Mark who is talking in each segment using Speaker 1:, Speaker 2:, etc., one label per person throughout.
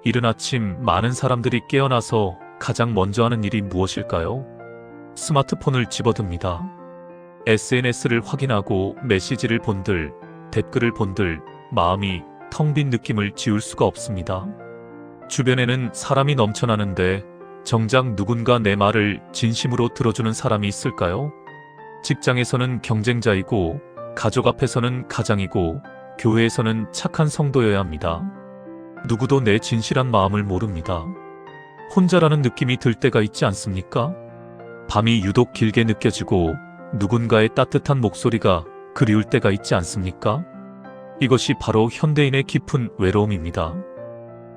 Speaker 1: 이른 아침 많은 사람들이 깨어나서 가장 먼저 하는 일이 무엇일까요? 스마트폰을 집어듭니다. SNS를 확인하고 메시지를 본들, 댓글을 본들, 마음이 텅 빈 느낌을 지울 수가 없습니다. 주변에는 사람이 넘쳐나는데 정작 누군가 내 말을 진심으로 들어주는 사람이 있을까요? 직장에서는 경쟁자이고, 가족 앞에서는 가장이고, 교회에서는 착한 성도여야 합니다. 누구도 내 진실한 마음을 모릅니다. 혼자라는 느낌이 들 때가 있지 않습니까? 밤이 유독 길게 느껴지고 누군가의 따뜻한 목소리가 그리울 때가 있지 않습니까? 이것이 바로 현대인의 깊은 외로움입니다.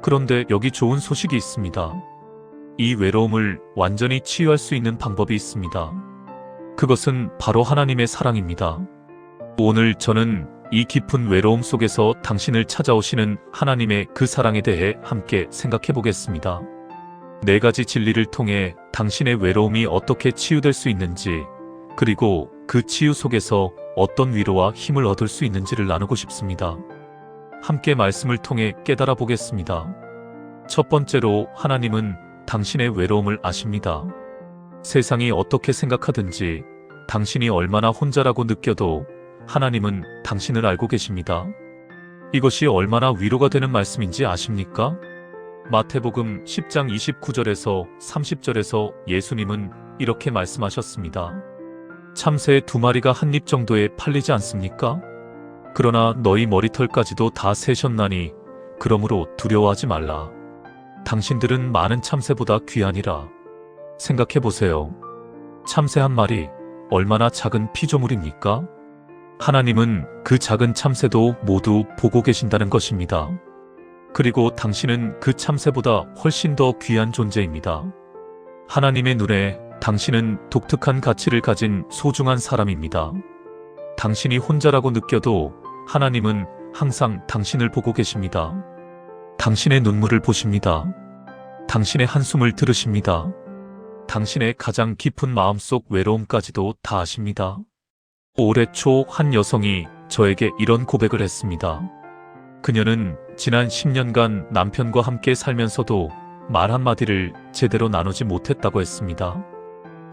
Speaker 1: 그런데 여기 좋은 소식이 있습니다. 이 외로움을 완전히 치유할 수 있는 방법이 있습니다. 그것은 바로 하나님의 사랑입니다. 오늘 저는 이 깊은 외로움 속에서 당신을 찾아오시는 하나님의 그 사랑에 대해 함께 생각해 보겠습니다. 4가지 진리를 통해 당신의 외로움이 어떻게 치유될 수 있는지, 그리고 그 치유 속에서 어떤 위로와 힘을 얻을 수 있는지를 나누고 싶습니다. 함께 말씀을 통해 깨달아 보겠습니다. 첫 번째로, 하나님은 당신의 외로움을 아십니다. 세상이 어떻게 생각하든지, 당신이 얼마나 혼자라고 느껴도 하나님은 당신을 알고 계십니다. 이것이 얼마나 위로가 되는 말씀인지 아십니까? 마태복음 10장 29절에서 30절에서 예수님은 이렇게 말씀하셨습니다. 참새 2마리가 한 입 정도에 팔리지 않습니까? 그러나 너희 머리털까지도 다 세셨나니 그러므로 두려워하지 말라. 당신들은 많은 참새보다 귀하니라. 생각해보세요. 참새 한 마리, 얼마나 작은 피조물입니까? 하나님은 그 작은 참새도 모두 보고 계신다는 것입니다. 그리고 당신은 그 참새보다 훨씬 더 귀한 존재입니다. 하나님의 눈에 당신은 독특한 가치를 가진 소중한 사람입니다. 당신이 혼자라고 느껴도 하나님은 항상 당신을 보고 계십니다. 당신의 눈물을 보십니다. 당신의 한숨을 들으십니다. 당신의 가장 깊은 마음속 외로움까지도 다 아십니다. 올해 초 한 여성이 저에게 이런 고백을 했습니다. 그녀는 지난 10년간 남편과 함께 살면서도 말 한마디를 제대로 나누지 못했다고 했습니다.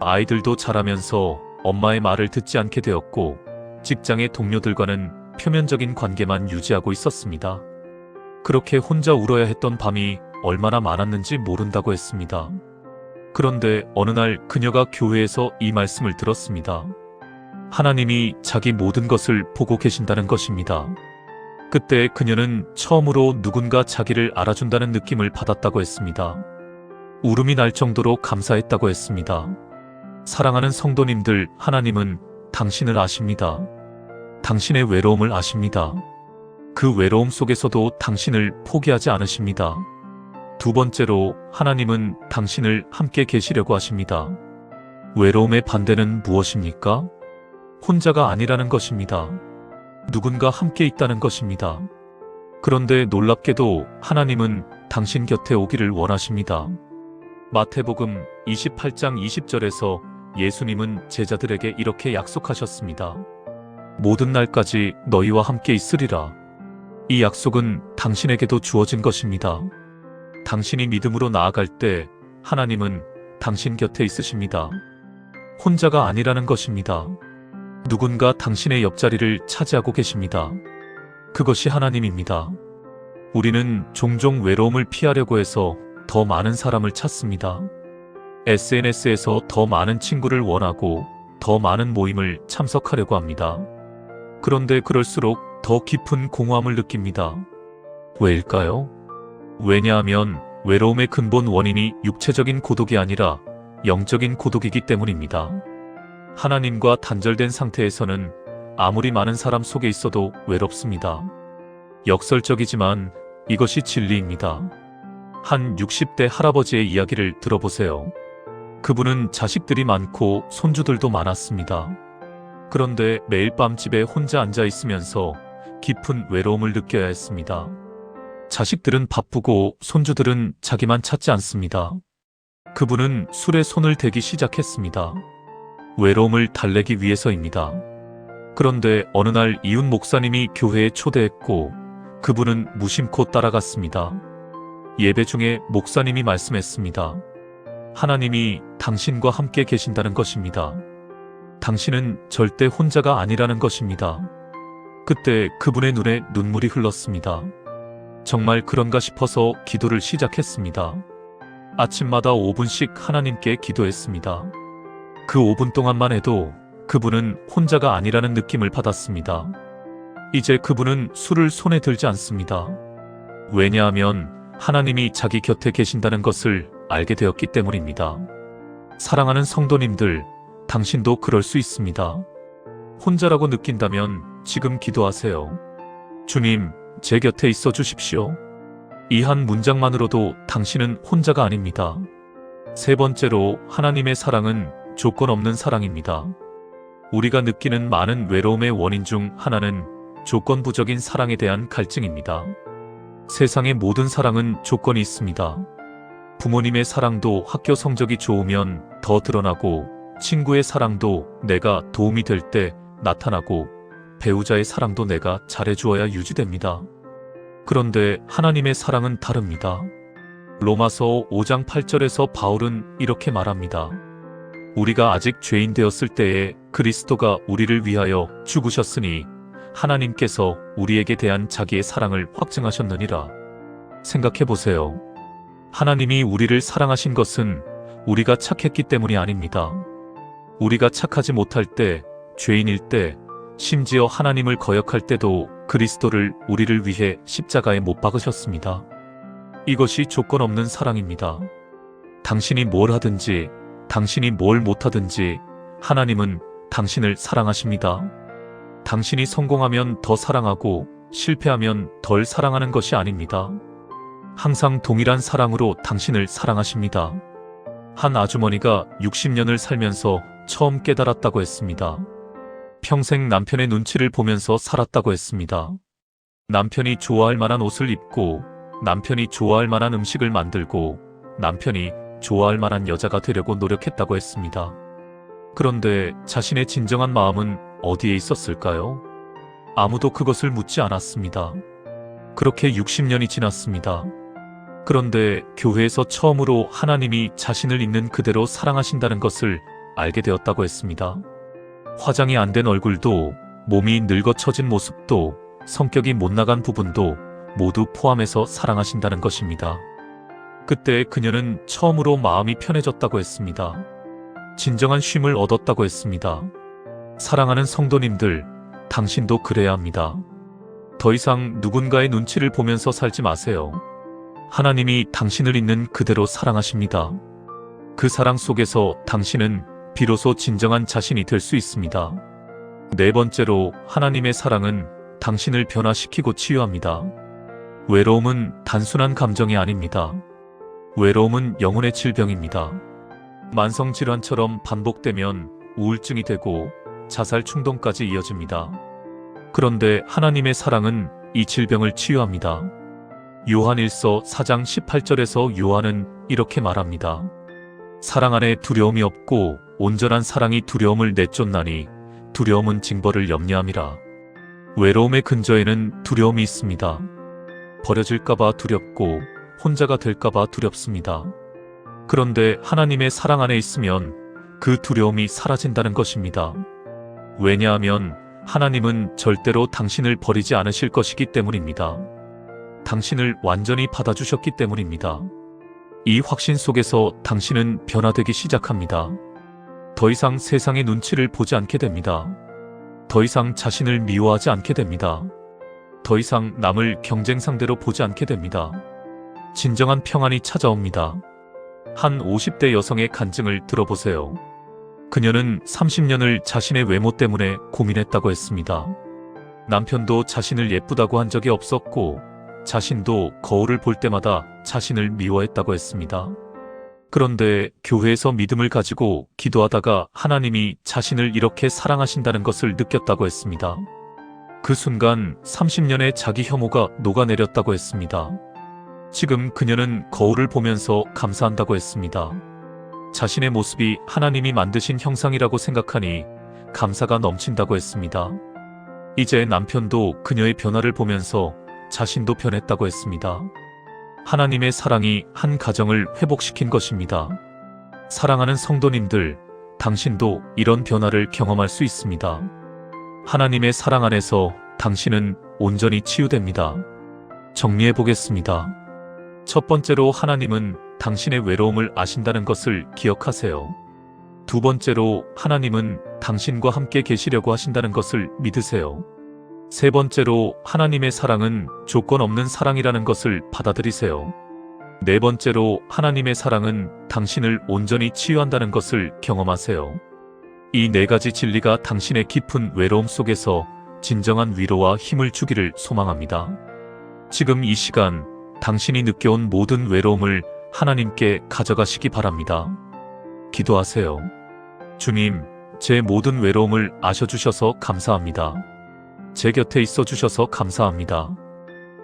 Speaker 1: 아이들도 자라면서 엄마의 말을 듣지 않게 되었고, 직장의 동료들과는 표면적인 관계만 유지하고 있었습니다. 그렇게 혼자 울어야 했던 밤이 얼마나 많았는지 모른다고 했습니다. 그런데 어느 날 그녀가 교회에서 이 말씀을 들었습니다. 하나님이 자기 모든 것을 보고 계신다는 것입니다. 그때 그녀는 처음으로 누군가 자기를 알아준다는 느낌을 받았다고 했습니다. 울음이 날 정도로 감사했다고 했습니다. 사랑하는 성도님들, 하나님은 당신을 아십니다. 당신의 외로움을 아십니다. 그 외로움 속에서도 당신을 포기하지 않으십니다. 두 번째로, 하나님은 당신을 함께 계시려고 하십니다. 외로움의 반대는 무엇입니까? 혼자가 아니라는 것입니다. 누군가 함께 있다는 것입니다. 그런데 놀랍게도 하나님은 당신 곁에 오기를 원하십니다. 마태복음 28장 20절에서 예수님은 제자들에게 이렇게 약속하셨습니다. 모든 날까지 너희와 함께 있으리라. 이 약속은 당신에게도 주어진 것입니다. 당신이 믿음으로 나아갈 때 하나님은 당신 곁에 있으십니다. 혼자가 아니라는 것입니다. 누군가 당신의 옆자리를 차지하고 계십니다. 그것이 하나님입니다. 우리는 종종 외로움을 피하려고 해서 더 많은 사람을 찾습니다. SNS에서 더 많은 친구를 원하고 더 많은 모임을 참석하려고 합니다. 그런데 그럴수록 더 깊은 공허함을 느낍니다. 왜일까요? 왜냐하면 외로움의 근본 원인이 육체적인 고독이 아니라 영적인 고독이기 때문입니다. 하나님과 단절된 상태에서는 아무리 많은 사람 속에 있어도 외롭습니다. 역설적이지만 이것이 진리입니다. 한 60대 할아버지의 이야기를 들어보세요. 그분은 자식들이 많고 손주들도 많았습니다. 그런데 매일 밤 집에 혼자 앉아 있으면서 깊은 외로움을 느껴야 했습니다. 자식들은 바쁘고 손주들은 자기만 찾지 않습니다. 그분은 술에 손을 대기 시작했습니다. 외로움을 달래기 위해서입니다. 그런데 어느 날 이웃 목사님이 교회에 초대했고 그분은 무심코 따라갔습니다. 예배 중에 목사님이 말씀했습니다. 하나님이 당신과 함께 계신다는 것입니다. 당신은 절대 혼자가 아니라는 것입니다. 그때 그분의 눈에 눈물이 흘렀습니다. 정말 그런가 싶어서 기도를 시작했습니다. 아침마다 5분씩 하나님께 기도했습니다. 그 5분 동안만 해도 그분은 혼자가 아니라는 느낌을 받았습니다. 이제 그분은 술을 손에 들지 않습니다. 왜냐하면 하나님이 자기 곁에 계신다는 것을 알게 되었기 때문입니다. 사랑하는 성도님들, 당신도 그럴 수 있습니다. 혼자라고 느낀다면 지금 기도하세요. 주님, 제 곁에 있어 주십시오. 이 한 문장만으로도 당신은 혼자가 아닙니다. 세 번째로, 하나님의 사랑은 조건 없는 사랑입니다. 우리가 느끼는 많은 외로움의 원인 중 하나는 조건부적인 사랑에 대한 갈증입니다. 세상의 모든 사랑은 조건이 있습니다. 부모님의 사랑도 학교 성적이 좋으면 더 드러나고, 친구의 사랑도 내가 도움이 될 때 나타나고, 배우자의 사랑도 내가 잘해주어야 유지됩니다. 그런데 하나님의 사랑은 다릅니다. 로마서 5장 8절에서 바울은 이렇게 말합니다. 우리가 아직 죄인 되었을 때에 그리스도가 우리를 위하여 죽으셨으니 하나님께서 우리에게 대한 자기의 사랑을 확증하셨느니라. 생각해보세요. 하나님이 우리를 사랑하신 것은 우리가 착했기 때문이 아닙니다. 우리가 착하지 못할 때, 죄인일 때, 심지어 하나님을 거역할 때도 그리스도를 우리를 위해 십자가에 못 박으셨습니다. 이것이 조건 없는 사랑입니다. 당신이 뭘 하든지, 당신이 뭘 못하든지 하나님은 당신을 사랑하십니다. 당신이 성공하면 더 사랑하고 실패하면 덜 사랑하는 것이 아닙니다. 항상 동일한 사랑으로 당신을 사랑하십니다. 한 아주머니가 60년을 살면서 처음 깨달았다고 했습니다. 평생 남편의 눈치를 보면서 살았다고 했습니다. 남편이 좋아할 만한 옷을 입고, 남편이 좋아할 만한 음식을 만들고, 남편이 좋아할 만한 여자가 되려고 노력했다고 했습니다. 그런데 자신의 진정한 마음은 어디에 있었을까요? 아무도 그것을 묻지 않았습니다. 그렇게 60년이 지났습니다. 그런데 교회에서 처음으로 하나님이 자신을 있는 그대로 사랑하신다는 것을 알게 되었다고 했습니다. 화장이 안 된 얼굴도, 몸이 늙어처진 모습도, 성격이 못 나간 부분도 모두 포함해서 사랑하신다는 것입니다. 그때 그녀는 처음으로 마음이 편해졌다고 했습니다. 진정한 쉼을 얻었다고 했습니다. 사랑하는 성도님들, 당신도 그래야 합니다. 더 이상 누군가의 눈치를 보면서 살지 마세요. 하나님이 당신을 있는 그대로 사랑하십니다. 그 사랑 속에서 당신은 비로소 진정한 자신이 될 수 있습니다. 네 번째로, 하나님의 사랑은 당신을 변화시키고 치유합니다. 외로움은 단순한 감정이 아닙니다. 외로움은 영혼의 질병입니다. 만성질환처럼 반복되면 우울증이 되고 자살 충동까지 이어집니다. 그런데 하나님의 사랑은 이 질병을 치유합니다. 요한일서 4장 18절에서 요한은 이렇게 말합니다. 사랑 안에 두려움이 없고 온전한 사랑이 두려움을 내쫓나니 두려움은 징벌을 염려함이라. 외로움의 근저에는 두려움이 있습니다. 버려질까봐 두렵고 혼자가 될까봐 두렵습니다. 그런데 하나님의 사랑 안에 있으면 그 두려움이 사라진다는 것입니다. 왜냐하면 하나님은 절대로 당신을 버리지 않으실 것이기 때문입니다. 당신을 완전히 받아주셨기 때문입니다. 이 확신 속에서 당신은 변화되기 시작합니다. 더 이상 세상의 눈치를 보지 않게 됩니다. 더 이상 자신을 미워하지 않게 됩니다. 더 이상 남을 경쟁 상대로 보지 않게 됩니다. 진정한 평안이 찾아옵니다. 한 50대 여성의 간증을 들어보세요. 그녀는 30년을 자신의 외모 때문에 고민했다고 했습니다. 남편도 자신을 예쁘다고 한 적이 없었고, 자신도 거울을 볼 때마다 자신을 미워했다고 했습니다. 그런데 교회에서 믿음을 가지고 기도하다가 하나님이 자신을 이렇게 사랑하신다는 것을 느꼈다고 했습니다. 그 순간 30년의 자기 혐오가 녹아내렸다고 했습니다. 지금 그녀는 거울을 보면서 감사한다고 했습니다. 자신의 모습이 하나님이 만드신 형상이라고 생각하니 감사가 넘친다고 했습니다. 이제 남편도 그녀의 변화를 보면서 자신도 변했다고 했습니다. 하나님의 사랑이 한 가정을 회복시킨 것입니다. 사랑하는 성도님들, 당신도 이런 변화를 경험할 수 있습니다. 하나님의 사랑 안에서 당신은 온전히 치유됩니다. 정리해 보겠습니다. 첫 번째로 하나님은 당신의 외로움을 아신다는 것을 기억하세요. 두 번째로 하나님은 당신과 함께 계시려고 하신다는 것을 믿으세요. 세 번째로 하나님의 사랑은 조건 없는 사랑이라는 것을 받아들이세요. 네 번째로 하나님의 사랑은 당신을 온전히 치유한다는 것을 경험하세요. 이 네 가지 진리가 당신의 깊은 외로움 속에서 진정한 위로와 힘을 주기를 소망합니다. 지금 이 시간 당신이 느껴온 모든 외로움을 하나님께 가져가시기 바랍니다. 기도하세요. 주님, 제 모든 외로움을 아셔주셔서 감사합니다. 제 곁에 있어 주셔서 감사합니다.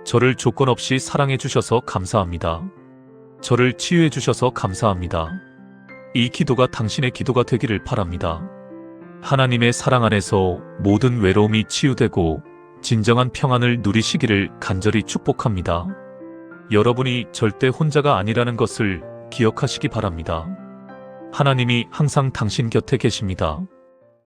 Speaker 1: 저를 조건 없이 사랑해 주셔서 감사합니다. 저를 치유해 주셔서 감사합니다. 이 기도가 당신의 기도가 되기를 바랍니다. 하나님의 사랑 안에서 모든 외로움이 치유되고 진정한 평안을 누리시기를 간절히 축복합니다. 여러분이 절대 혼자가 아니라는 것을 기억하시기 바랍니다. 하나님이 항상 당신 곁에 계십니다.